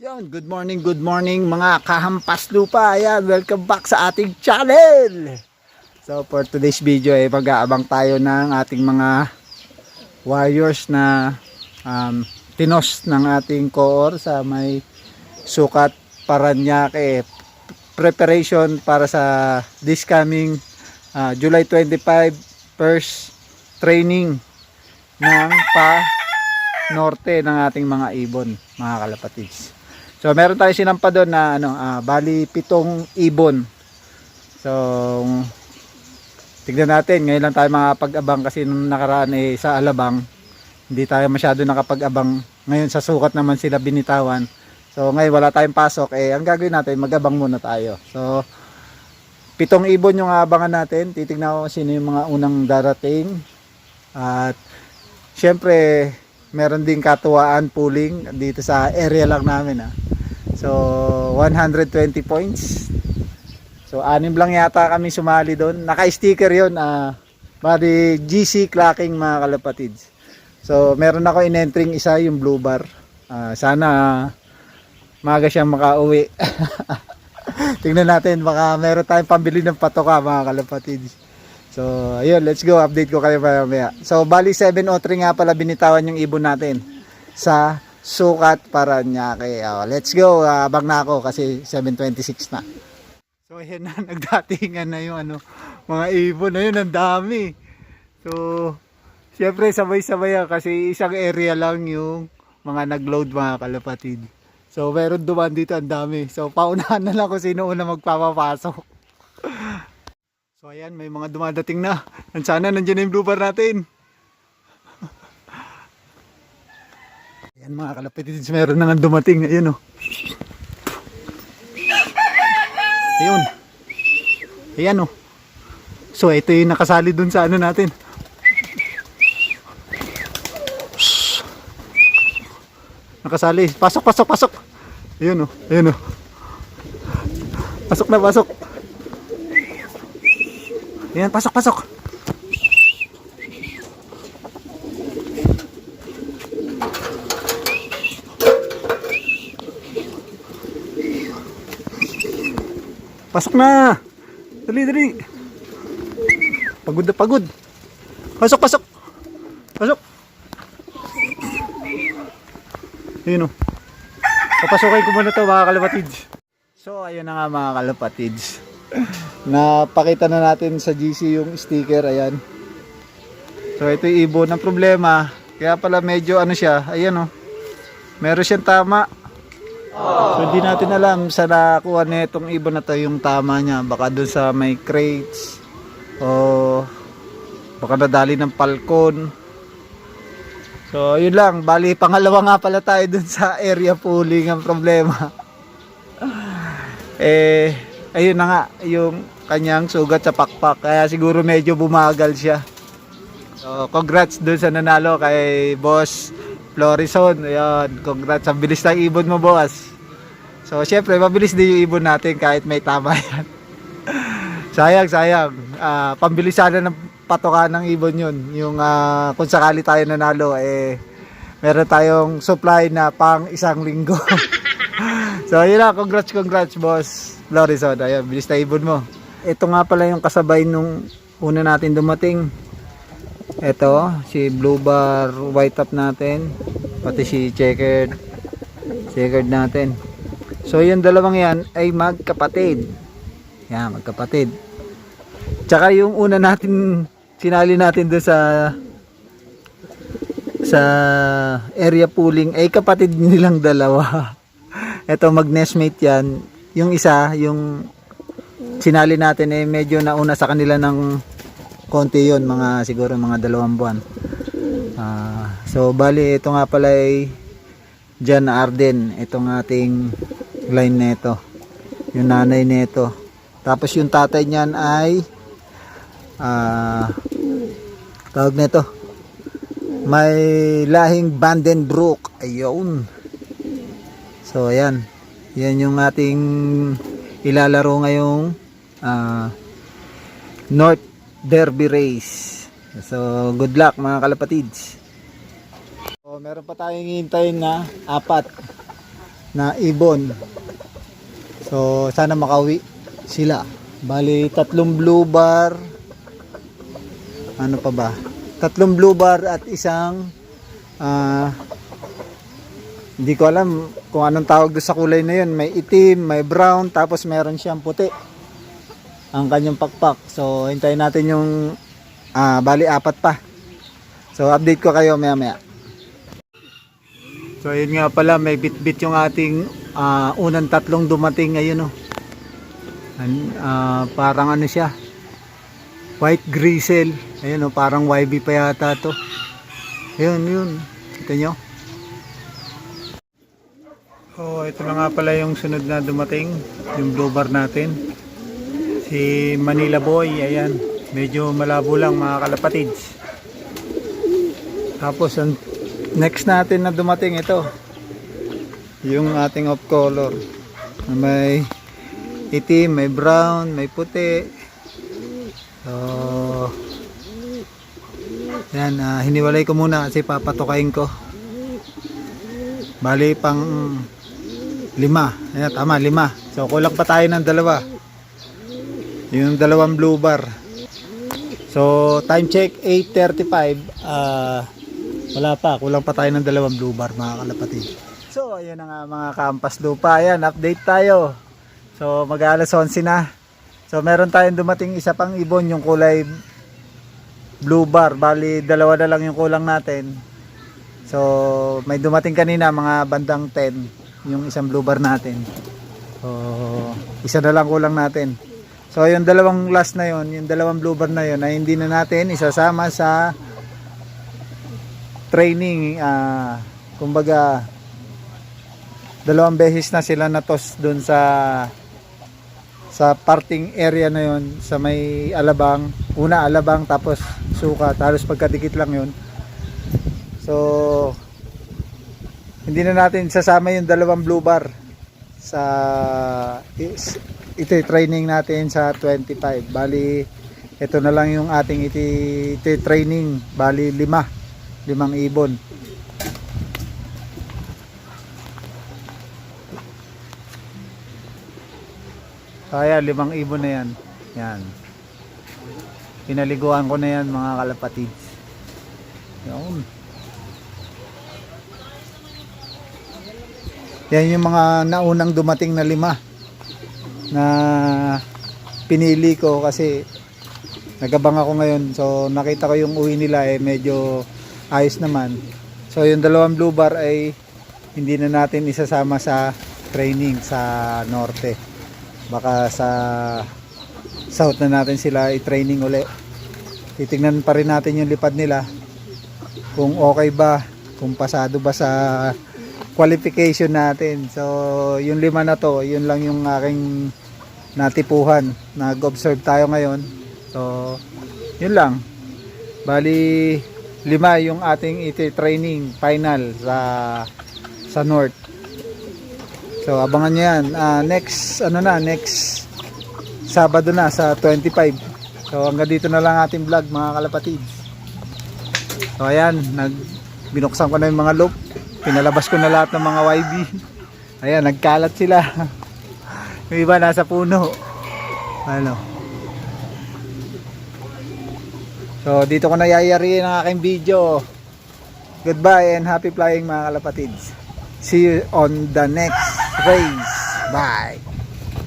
Yon, good morning mga kahampas lupa. Ayan, welcome back sa ating channel. So for today's video ay mag-aabang tayo ng ating mga warriors na tinos ng ating core sa may sukat Paranaque. Preparation para sa this coming July 25 first training ng norte ng ating mga ibon, mga kalapatids. So meron tayo sinampa doon na bali 7 ibon. So tignan natin, ngayon lang tayo makapag-abang kasi nung nakaraan sa Alabang hindi tayo masyado nakapag-abang. Ngayon sa sukat naman sila binitawan. So ngayon wala tayong pasok, ang gagawin natin mag-abang muna tayo. So 7 ibon yung abangan natin. Titignan ko sino yung mga unang darating. At syempre meron din katuwaan pooling dito sa area lang namin. So 120 points. So 6 lang yata kami sumali doon. Naka-sticker 'yon. Bali GC clocking, mga kalapatids. So meron ako in-entering isa, yung blue bar. Sana maaga siyang makauwi. Tingnan natin, baka meron tayong pambili ng patoka, mga kalapatids. So ayun, let's go, update ko kayo mamaya. So bali 7:03 nga pala binitawan yung ibon natin sa sukat Paranaque. Let's go, abang na ako kasi 7:26 na. So ayan na, nagdatingan na yung mga ibon. Ayun, ang dami. So syempre sabay-sabay kasi isang area lang yung mga nag-load, mga kalapatid. So meron duman dito, ang dami. So paunahan na lang kung sino una magpapapasok. So ayan, may mga dumadating na. Sana nandiyan na yung blue bar natin. Ayan, mga kalapatids, meron na nga dumating. Ayun Ayun. Ayan So ito yung nakasali dun sa natin. Shhh. Nakasali. Pasok. Ayun Ayun Pasok na, pasok. Ayan, pasok. Pasok na. Dali. Pagod na pagod. Pasok. Ayun Papasukin ko muna to, mga kalapatids. So ayun na nga, mga kalapatids. Napakita na natin sa GC yung sticker. Ayan. So ito yung ibon. Ang problema, kaya pala medyo siya. Ayan meron siyang tama. So hindi natin alam sa nakuha nitong ibon na to yung tama niya. Baka doon sa may crates o baka nadali ng palkon. So yun lang, bali pangalawa nga pala tayo doon sa area pooling. Ang problema ayun na nga yung kanyang sugat sa pakpak, kaya siguro medyo bumagal siya. So congrats doon sa nanalo kay Boss Florison. Ayun, congrats, ang bilis ng ibon mo, boss. So syempre mabilis din yung ibon natin kahit may tama yan. sayang pambili sana ng patoka ng ibon yun, yung kung sakali tayo nanalo meron tayong supply na pang 1 linggo. So yun lang, congrats boss Florison. Ayun, bilis na ibon mo. Ito nga pala yung kasabay nung una natin dumating. Ito, si blue bar white top natin, pati si checkered natin. So yung dalawang yan ay magkapatid. Yan, magkapatid. Tsaka yung una natin, sinali natin doon sa area pooling ay kapatid nilang dalawa. Ito, mag-nestmate yan. Yung isa, yung sinali natin medyo nauna sa kanila ng konti yun, siguro mga 2 buwan. So bali ito nga pala ay John Arden, itong ating line neto, yung nanay neto. Tapos yung tatay niyan ay tawag neto, may lahing Vandenbroek. Ayun. So ayan, yan yung ating ilalaro ngayong North Derby Race. So good luck, mga kalapatids. So meron pa tayong hintayin na 4. na ibon. So sana makauwi sila. Bali 3 blue bar. Ano pa ba? 3 blue bar at isang hindi ko alam kung anong tawag doon sa kulay na yun. May itim, may brown, tapos meron siyang puti ang kanyang pakpak. So hintayin natin yung bali 4 pa. So update ko kayo maya maya. So ayun nga pala, may bit-bit yung ating unang 3 dumating ngayon, oh. Parang ano siya, white grizzle. Ayun, oh, parang YB pa yata to. Ayun, kita nyo. Oh, ito na nga pala yung sunod na dumating, yung blue bar natin, si Manila Boy. Ayan, medyo malabo lang mga kalapatids. Tapos ang next natin na dumating, ito yung ating off color, may itim, may brown, may puti. So yan, hiniwalay ko muna kasi papatukain ko. Bali pang 5. Ayan, tama, 5. So kulang pa tayo ng 2, yung 2 blue bar. So time check 8:35. Wala pa, kulang pa tayo ng 2 blue bar mga kalapatid. So ayun na nga mga kaampas lupa. Ayan, update tayo. So mag-alas 11 na. So meron tayong dumating isa pang ibon, yung kulay blue bar. Bali 2 na lang yung kulang natin. So may dumating kanina mga bandang 10, yung isang blue bar natin. So isa na lang kulang natin. So yung 2 last na yon, yung 2 blue bar na yon ay hindi na natin isasama sa training. Kumbaga 2 beses na sila natos doon sa parting area na yon, sa may alabang. Una alabang, tapos suka, tapos pagkadikit lang yon. So hindi na natin sasama yung 2 blue bar sa ito training natin sa 25. Bali ito na lang yung ating ito training. Bali 5 ibon. Kaya 5 ibon na yan. Yan. Pinaliguan ko na yan mga kalapatids. Yan. Yan yung mga naunang dumating na 5 na pinili ko kasi nagabang ako ngayon. So nakita ko yung uwi nila medyo ayos naman. So yung 2 blue bar ay hindi na natin isasama sa training sa norte. Baka sa south na natin sila i-training uli. Titingnan pa rin natin yung lipad nila, kung okay ba, kung pasado ba sa qualification natin. So yung 5 na to, yun lang yung aking natipuhan. Nag-observe tayo ngayon. So yun lang. Bali 5 yung ating training final sa north. So abangan nyo yan. Next Sabado na sa 25. So hanggang dito na lang ating vlog mga kalapatids. So ayan, binuksan ko na yung mga loop. Pinalabas ko na lahat ng mga YB. Ayan, nagkalat sila. Yung iba nasa puno. Ano. So dito ko na yayariin ang aking video. Goodbye and happy flying mga kalapatids. See you on the next race. Bye.